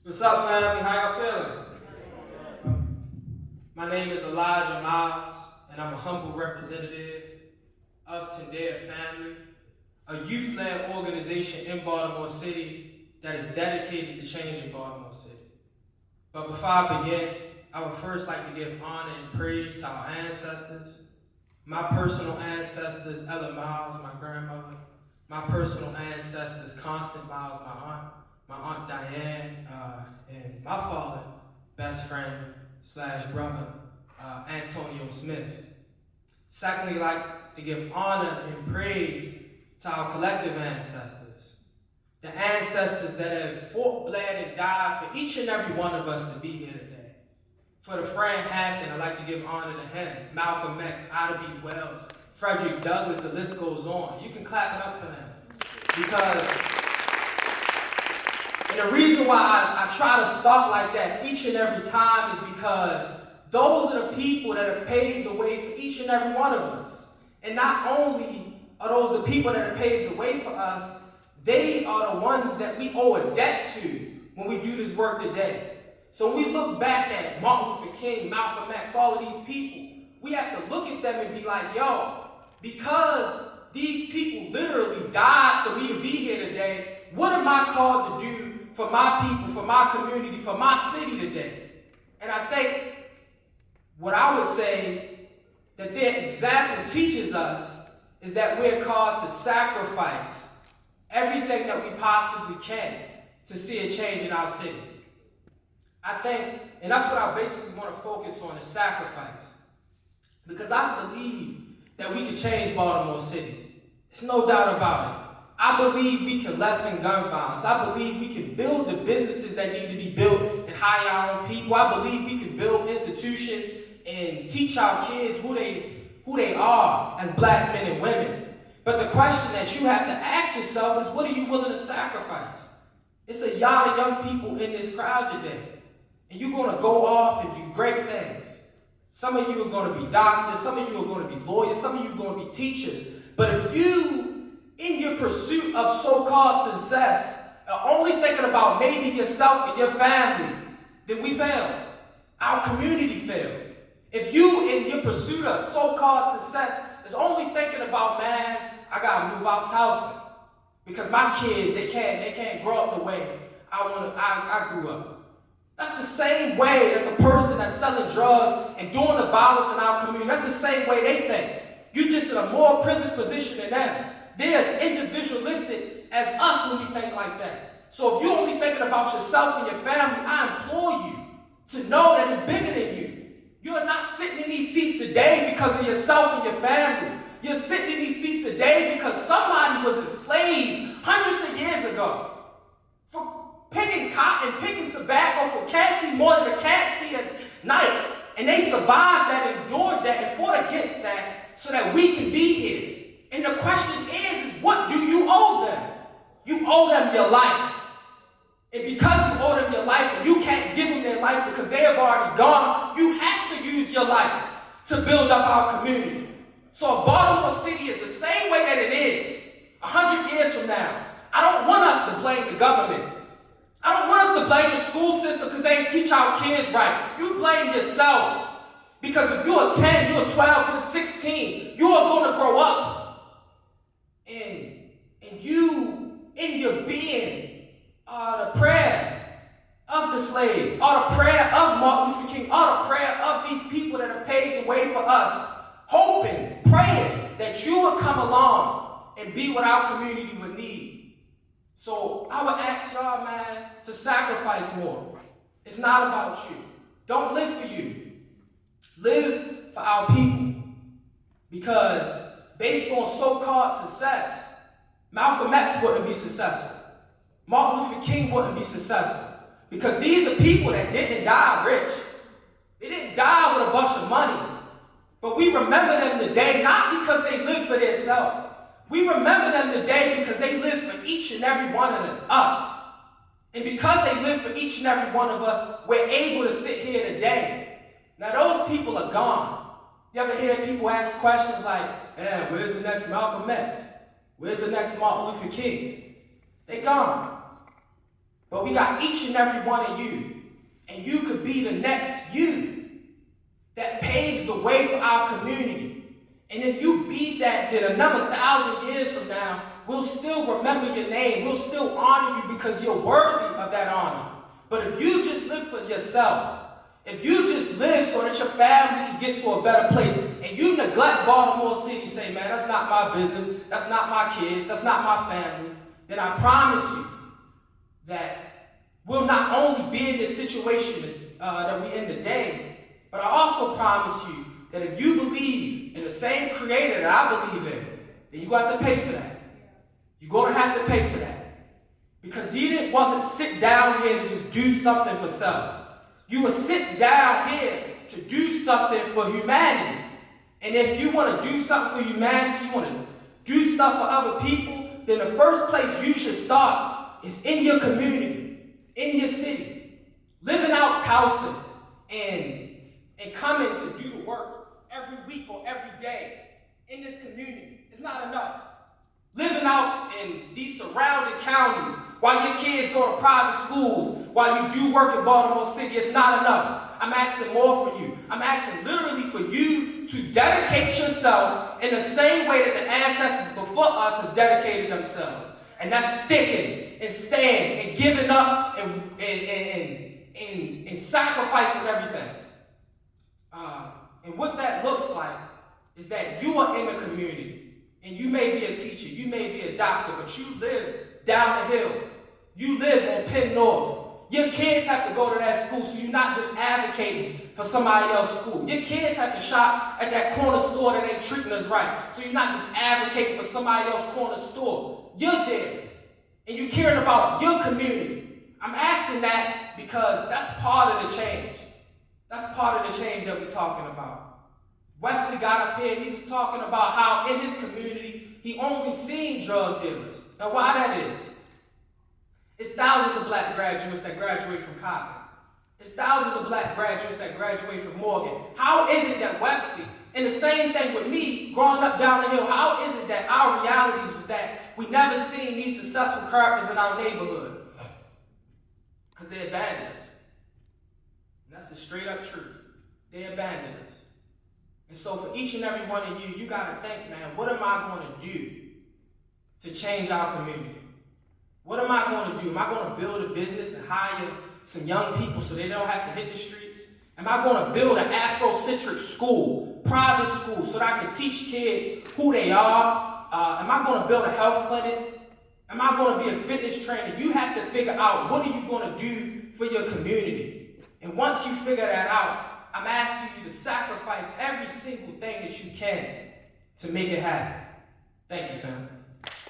What's up, family? How y'all feeling? My name is Elijah Miles, and I'm a humble representative of Tendea Family, a youth-led organization in Baltimore City that is dedicated to changing Baltimore City. But before I begin, I would first like to give honor and praise to our ancestors. My personal ancestors, Ella Miles, my grandmother. My personal ancestors, Constant Miles, my aunt Diane, and my father, best friend / brother, Antonio Smith. Secondly, I'd like to give honor and praise to our collective ancestors, the ancestors that have fought, bled, and died for each and every one of us to be here today. For the Fran Hampton, I'd like to give honor to him, Malcolm X, Ida B. Wells, Frederick Douglass, the list goes on. You can clap it up for him. And the reason why I try to start like that each and every time is because those are the people that have paved the way for each and every one of us. And not only are those the people that have paved the way for us, they are the ones that we owe a debt to when we do this work today. So when we look back at Martin Luther King, Malcolm X, all of these people, we have to look at them and be like, yo, because these people literally died for me to be here today, what am I called to do for my people, for my community, for my city today? And I think what I would say that their example teaches us is that we're called to sacrifice everything that we possibly can to see a change in our city. I think, and that's what I basically want to focus on, is sacrifice. Because I believe that we can change Baltimore City. There's no doubt about it. I believe we can lessen gun violence. I believe we can build the businesses that need to be built and hire our own people. I believe we can build institutions and teach our kids who they are as black men and women. But the question that you have to ask yourself is, what are you willing to sacrifice? It's a lot of young people in this crowd today. And you're going to go off and do great things. Some of you are going to be doctors. Some of you are going to be lawyers. Some of you are going to be teachers. But if you, in your pursuit of so-called success, are only thinking about maybe yourself and your family, then we failed. Our community failed. If you, in your pursuit of so-called success, is only thinking about, man, I got to move out Towson because my kids, they can't grow up the way I grew up. That's the same way that the person that's selling drugs and doing the violence in our community, that's the same way they think. You're just in a more privileged position than them. They're as individualistic as us when we think like that. So if you're only thinking about yourself and your family, I implore you to know that it's bigger than you. You're not sitting in these seats today because of yourself and your family. You're sitting in these seats today because somebody was enslaved hundreds of years ago. Picking cotton, picking tobacco for can't see more than a cat see at night. And they survived that, endured that, and fought against that so that we can be here. And the question is what do you owe them? You owe them your life. And because you owe them your life and you can't give them their life because they have already gone, you have to use your life to build up our community. So Baltimore City is the same way that it is 100 years from now. I don't want us to blame the government. I don't want us to blame the school system because they didn't teach our kids right. You blame yourself. Because if you're 10, you're 12, you're 16, you are going to grow up. And you, in your being, are the prayer of the slave, are the prayer of Martin Luther King, are the prayer of these people that have paved the way for us, hoping, praying that you will come along and be what our community would need. So I would ask y'all, man, to sacrifice more. It's not about you. Don't live for you. Live for our people. Because based on so-called success, Malcolm X wouldn't be successful. Martin Luther King wouldn't be successful. Because these are people that didn't die rich. They didn't die with a bunch of money. But we remember them today not because they lived for themselves. We remember them today because they live for each and every one of us. And because they live for each and every one of us, we're able to sit here today. Now those people are gone. You ever hear people ask questions like, where's the next Malcolm X? Where's the next Martin Luther King? They're gone. But we got each and every one of you. And you could be the next you that paves the way for our community. And if you be that, then another 1,000 years from now, we'll still remember your name. We'll still honor you because you're worthy of that honor. But if you just live for yourself, if you just live so that your family can get to a better place, and you neglect Baltimore City, say, man, that's not my business, that's not my kids, that's not my family, then I promise you that we'll not only be in this situation that we're in today, but I also promise you that if you believe in the same creator that I believe in, then you got to pay for that. You're going to have to pay for that. Because you wasn't sit down here to just do something for self. You would sit down here to do something for humanity. And if you want to do something for humanity, you want to do stuff for other people, then the first place you should start is in your community, in your city. Living out Towson and coming to do the work every week or every day in this community is not enough. Living out in these surrounding counties while your kids go to private schools, while you do work in Baltimore City, it's not enough. I'm asking more for you. I'm asking literally for you to dedicate yourself in the same way that the ancestors before us have dedicated themselves. And that's sticking and staying and giving up and sacrificing everything. And what that looks like is that you are in the community. And you may be a teacher, you may be a doctor, but you live down the hill. You live on Penn North. Your kids have to go to that school, so you're not just advocating for somebody else's school. Your kids have to shop at that corner store that ain't treating us right, so you're not just advocating for somebody else's corner store. You're there, and you're caring about your community. I'm asking that because that's part of the change. That's part of the change that we're talking about. Wesley got up here and he was talking about how in his community he only seen drug dealers. Now why that is? It's thousands of black graduates that graduate from Coppin. It's thousands of black graduates that graduate from Morgan. How is it that Wesley, and the same thing with me growing up down the hill, how is it that our realities was that we never seen these successful characters in our neighborhood? Because they abandoned us. And that's the straight up truth. They abandoned us. And so for each and every one of you, you got to think, man, what am I going to do to change our community? What am I going to do? Am I going to build a business and hire some young people so they don't have to hit the streets? Am I going to build an Afrocentric school, private school, so that I can teach kids who they are? Am I going to build a health clinic? Am I going to be a fitness trainer? You have to figure out what are you going to do for your community. And once you figure that out, I'm asking you to sacrifice every single thing that you can to make it happen. Thank you, fam.